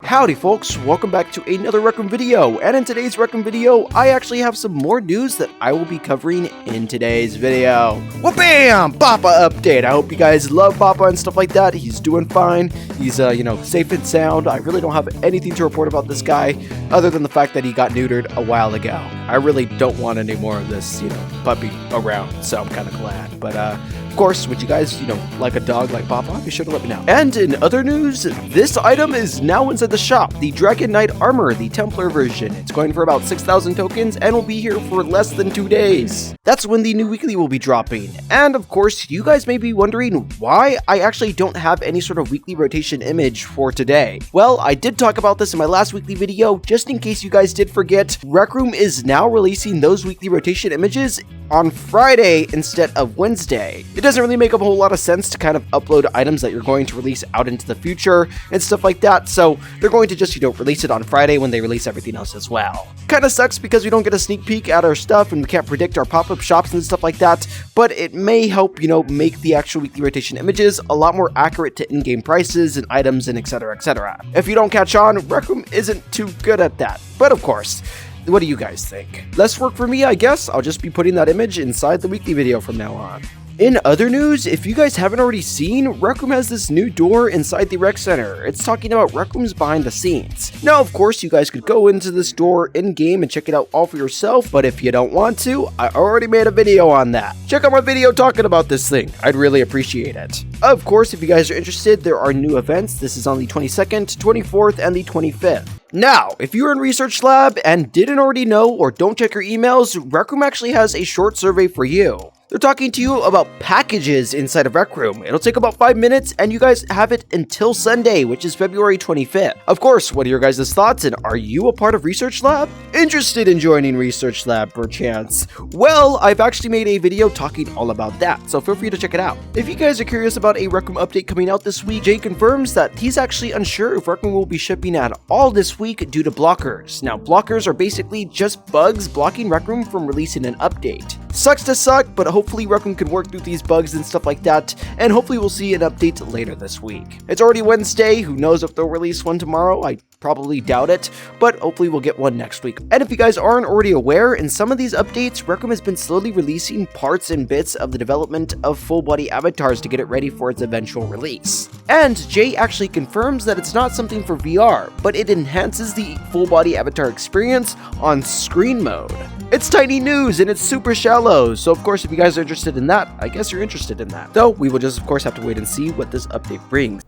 Howdy folks, welcome back to another Rec Room video, and in today's Rec Room video, I actually have some more news that I will be covering in today's video. Well bam! Bapa update! I hope you guys love Bapa and stuff like that. He's doing fine. He's, safe and sound. I really don't have anything to report about this guy, other than the fact that he got neutered a while ago. I really don't want any more of this, puppy around, so I'm kind of glad. But, of course, would you guys, like a dog like Bapa, be sure to let me know. And in other news, this item is now inside the shop, the Dragon Knight Armor, the Templar version. It's going for about 6,000 tokens and will be here for less than 2 days. That's when the new weekly will be dropping. And of course, you guys may be wondering why I actually don't have any sort of weekly rotation image for today. Well, I did talk about this in my last weekly video, just in case you guys did forget. Rec Room is now releasing those weekly rotation images on Friday instead of Wednesday. It doesn't really make a whole lot of sense to kind of upload items that you're going to release out into the future and stuff like that, so they're going to just, release it on Friday when they release everything else as well. Kinda sucks because we don't get a sneak peek at our stuff and we can't predict our pop-up shops and stuff like that, but it may help, make the actual weekly rotation images a lot more accurate to in-game prices and items and etc, etc. If you don't catch on, Rec Room isn't too good at that, but of course, what do you guys think? Less work for me, I guess. I'll just be putting that image inside the weekly video from now on. In other news, if you guys haven't already seen, Rec Room has this new door inside the rec center. It's talking about Rec Rooms behind the scenes. Now, of course, you guys could go into this door in-game and check it out all for yourself, but if you don't want to, I already made a video on that. Check out my video talking about this thing. I'd really appreciate it. Of course, if you guys are interested, there are new events. This is on the 22nd, 24th, and the 25th. Now, if you're in Research Lab and didn't already know or don't check your emails, Rec Room actually has a short survey for you. They're talking to you about packages inside of Rec Room. It'll take about 5 minutes, and you guys have it until Sunday, which is February 25th. Of course, what are your guys' thoughts, and are you a part of Research Lab? Interested in joining Research Lab, perchance? Well, I've actually made a video talking all about that, so feel free to check it out. If you guys are curious about a Rec Room update coming out this week, Jay confirms that he's actually unsure if Rec Room will be shipping at all this week due to blockers. Now, blockers are basically just bugs blocking Rec Room from releasing an update. Sucks to suck, but hopefully Rec Room can work through these bugs and stuff like that, and hopefully we'll see an update later this week. It's already Wednesday, who knows if they'll release one tomorrow? I probably doubt it, but hopefully we'll get one next week. And if you guys aren't already aware, in some of these updates, Rec Room has been slowly releasing parts and bits of the development of full-body avatars to get it ready for its eventual release. And Jay actually confirms that it's not something for VR, but it enhances the full-body avatar experience on screen mode. It's tiny news and it's super shallow, so of course if you guys are interested in that, I guess you're interested in that. Though we will just of course have to wait and see what this update brings.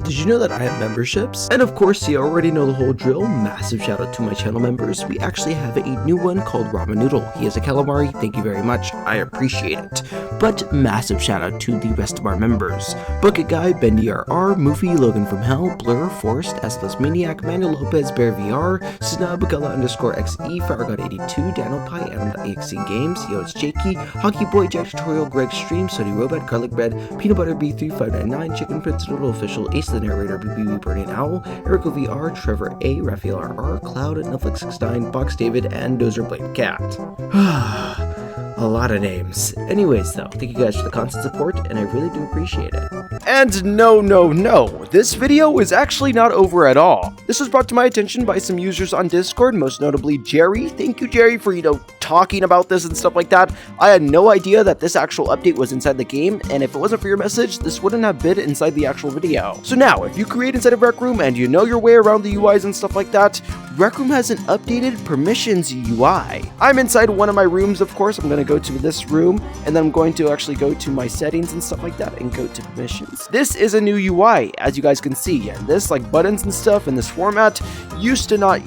Did you know that I have memberships? And of course, you already know the whole drill. Massive shout out to my channel members. We actually have a new one called Ramen Noodle. He is a calamari. Thank you very much. I appreciate it. But massive shout out to the rest of our members. Bucket Guy, Bendy RR, Moofy, Logan from Hell, Blur, Forrest, Estless Maniac, Manuel Lopez, Bear VR, Snub, Gala_XE, FireGod82, Daniel Pie, EXE Games, Yo It's Jakey, Hockey Boy, Jack Tutorial, Greg Stream, Sody Robot, Garlic Bread, Peanut Butter B3599, Chicken Prince, Noodle Official, Ace the Narrator, BBB Burning Owl, Erico VR, Trevor A, Raphael RR, Cloud, Netflix 69, Box David, and Dozer Blade Cat. A lot of names. Anyways though, thank you guys for the constant support, and I really do appreciate it. And no, this video is actually not over at all. This was brought to my attention by some users on Discord, most notably Jerry. Thank you, Jerry, for, talking about this and stuff like that. I had no idea that this actual update was inside the game, and if it wasn't for your message, this wouldn't have been inside the actual video. So now, if you create inside of Rec Room and you know your way around the UIs and stuff like that, Rec Room has an updated permissions UI. I'm inside one of my rooms, of course. I'm going to go to this room, and then I'm going to actually go to my settings and stuff like that and go to permissions. This is a new UI, as you guys can see, and this, like buttons and stuff in this format, used to not,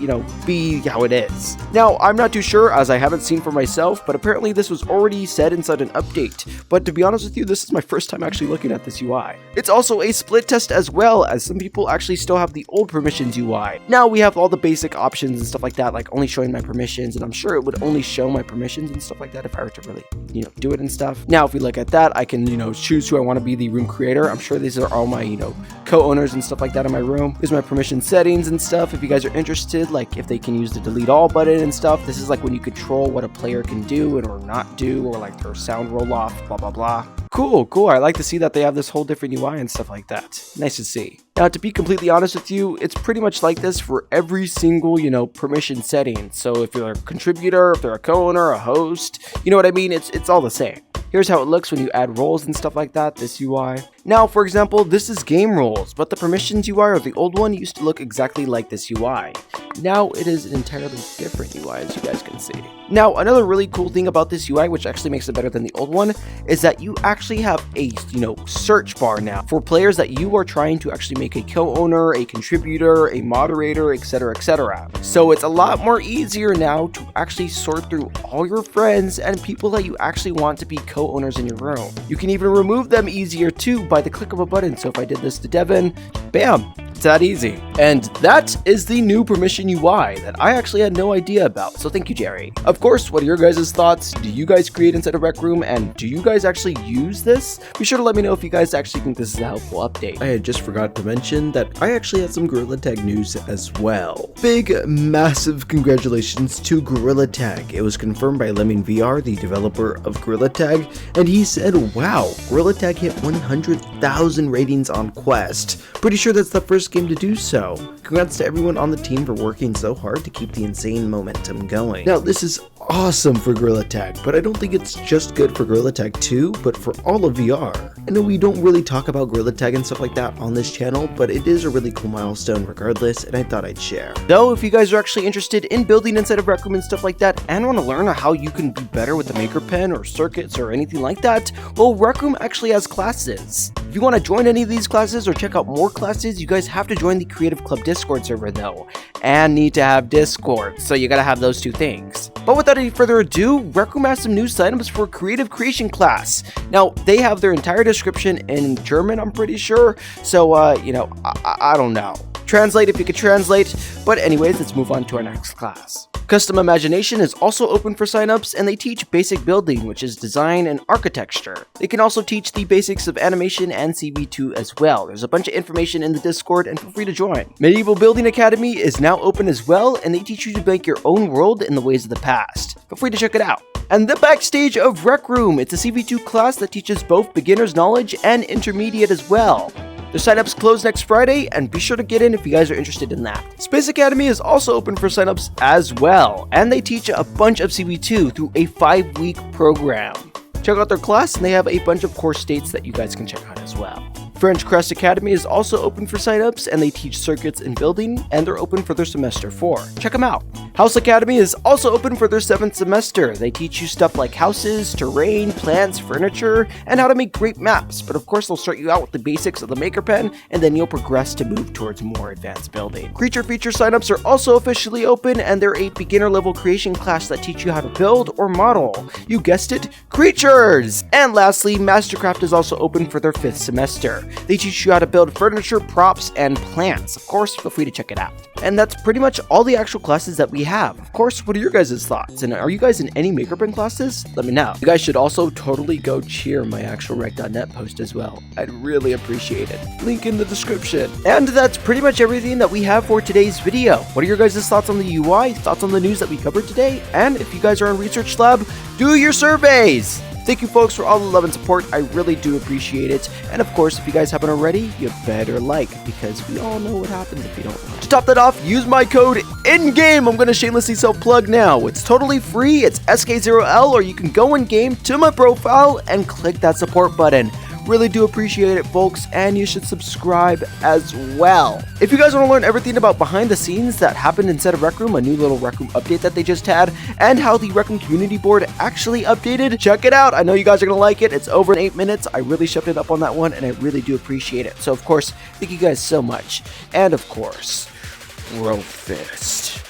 be how it is. Now, I'm not too sure, as I haven't seen for myself, but apparently this was already said inside an update. But to be honest with you, this is my first time actually looking at this UI. It's also a split test as well, as some people actually still have the old permissions UI. Now we have all the basic options and stuff like that, like only showing my permissions, and I'm sure it would only show my permissions and stuff like that if I were to really, do it and stuff. Now, if we look at that, I can, choose who I want to be the room creator. I'm sure these are all my, co-owners and stuff like that in my room. Here's my permission settings and stuff. If you guys are interested, like if they can use the delete all button and stuff, this is like when you control what a player can do and or not do, or like their sound roll off, blah, blah, blah. Cool. I like to see that they have this whole different UI and stuff like that. Nice to see. Now, to be completely honest with you, it's pretty much like this for every single, permission setting. So if you're a contributor, if they're a co-owner, a host, you know what I mean? It's all the same. Here's how it looks when you add roles and stuff like that, this UI. Now, for example, this is game roles, but the permissions UI or the old one used to look exactly like this UI. Now it is an entirely different UI, as you guys can see. Now, another really cool thing about this UI, which actually makes it better than the old one, is that you actually have a, search bar now for players that you are trying to actually make a co-owner, a contributor, a moderator, etc., etc. So it's a lot more easier now to actually sort through all your friends and people that you actually want to be co-owners in your room. You can even remove them easier too by the click of a button. So if I did this to Devin, bam, it's that easy. And that is the new permission UI that I actually had no idea about. So thank you, Jerry. Of course, what are your guys' thoughts? Do you guys create inside of Rec Room, and do you guys actually use this? Be sure to let me know if you guys actually think this is a helpful update. I had just forgot to mention that I actually had some Gorilla Tag news as well. Big, massive congratulations to Gorilla Tag. It was confirmed by Lemming VR, the developer of Gorilla Tag, and he said, wow, Gorilla Tag hit 100,000 ratings on Quest. Pretty sure that's the first game to do so. Congrats to everyone on the team for working so hard to keep the insane momentum going. Now, this is awesome for Gorilla Tag, but I don't think it's just good for Gorilla Tag 2, but for all of VR. I know we don't really talk about Gorilla Tag and stuff like that on this channel, but it is a really cool milestone regardless, and I thought I'd share. Though, if you guys are actually interested in building inside of Rec Room and stuff like that, and want to learn how you can be better with the Maker Pen or circuits or anything like that, well, Rec Room actually has classes. If you want to join any of these classes or check out more classes, you guys have to join the Creative Club Discord server though, and need to have Discord, so you gotta have those two things. But without any further ado, Rec Room has some new signups for Creative Creation class. Now, they have their entire description in German, I'm pretty sure, so, I don't know. Translate if you could translate, but anyways, let's move on to our next class. Custom Imagination is also open for signups, and they teach basic building, which is design and architecture. They can also teach the basics of animation and CV2 as well. There's a bunch of information in the Discord, and feel free to join. Medieval Building Academy is now open as well, and they teach you to make your own world in the ways of the past. Feel free to check it out. And the Backstage of Rec Room, it's a CV2 class that teaches both beginner's knowledge and intermediate as well. The signups close next Friday, and be sure to get in if you guys are interested in that. Space Academy is also open for signups as well, and they teach a bunch of CV2 through a 5-week program. Check out their class, and they have a bunch of course dates that you guys can check out as well. French Crest Academy is also open for signups, and they teach circuits and building, and they're open for their semester 4. Check them out. House Academy is also open for their 7th semester. They teach you stuff like houses, terrain, plants, furniture, and how to make great maps. But of course, they'll start you out with the basics of the Maker Pen, and then you'll progress to move towards more advanced building. Creature Feature signups are also officially open, and they're a beginner level creation class that teach you how to build or model. You guessed it, creatures! And lastly, Mastercraft is also open for their 5th semester. They teach you how to build furniture, props, and plants. Of course, feel free to check it out. And that's pretty much all the actual classes that we have. Of course, what are your guys' thoughts? And are you guys in any Maker Pen classes? Let me know. You guys should also totally go cheer my actual rec.net post as well. I'd really appreciate it. Link in the description. And that's pretty much everything that we have for today's video. What are your guys' thoughts on the UI? Thoughts on the news that we covered today? And if you guys are on Research Lab, do your surveys! Thank you folks for all the love and support, I really do appreciate it. And of course, if you guys haven't already, you better like, because we all know what happens if you don't like. To top that off, use my code INGAME. I'm gonna shamelessly self-plug now. It's totally free, it's SK0L, or you can go in-game to my profile and click that support button. Really do appreciate it, folks, and you should subscribe as well. If you guys want to learn everything about behind the scenes that happened inside of Rec Room, a new little Rec Room update that they just had, and how the Rec Room community board actually updated, check it out. I know you guys are going to like it. It's over in 8 minutes. I really shoved it up on that one, and I really do appreciate it. So, of course, thank you guys so much. And, of course, World Fist.